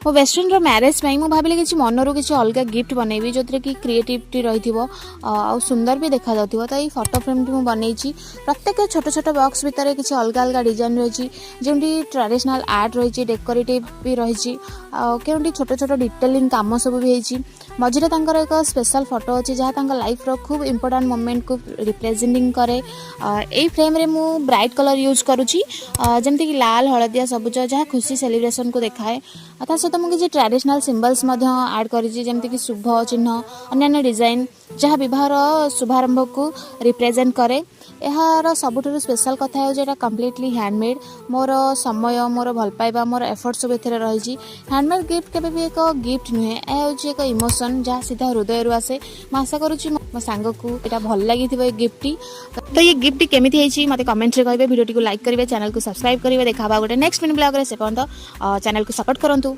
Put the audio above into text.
मो best friend marriage मैं भाविले कि मनरू किसी अलग गिफ्ट बनैबी जो कि क्रिएटिविटी रही आ सुंदर भी देखा जाउथिबो। तो ये फोटो फ्रेम टी बनई प्रत्येक छोट छोट बॉक्स भितर किसी अलग अलग डिजाइन रही जमी ट्रेडिशनल आर्ट रही डेकोरेटिव भी रही के छोट छोट डिटेलिंग काम सब भी होती मझे एक स्पेशल फोटो अच्छी जहाँ लाइफ रो खूब इंपोर्टेंट मोमेंट को रिप्रेजेंटिंग करे। यही फ्रेम रे मु ब्राइट कलर यूज करुँची जमती कि लाल हलदिया सबुज जहाँ खुशी सेलिब्रेशन को देखाए। ता सहित मुझे ट्रेडिशनल सिंबल्स ऐड करमती कि शुभ चिन्ह अन्य डिजाइन जहाँ बहर शुभारंभ को रिप्रेजेंट करे। यार सबुठ स्पेशल कथा है कम्प्लीटली हैंडमेड मोर समय मोर भल पाइबा मोर एफर्ट सब ए रही। हैंडमेड गिफ्ट केवे भी एक गिफ्ट नुहे यह एक इमोशन जहाँ सीधा हृदय आसे। आशा करुँची मो सांग को यहाँ भल लगी गिफ्ट तो ये गिफ्ट केमी मत कमेंट रे कहे वीडियो को लाइक करेंगे चैनल को सब्सक्राइब करेंगे देखा गोटे नेक्स्ट मिनी ब्लॉग से पर्यंत चैनल को सपोर्ट करूँ।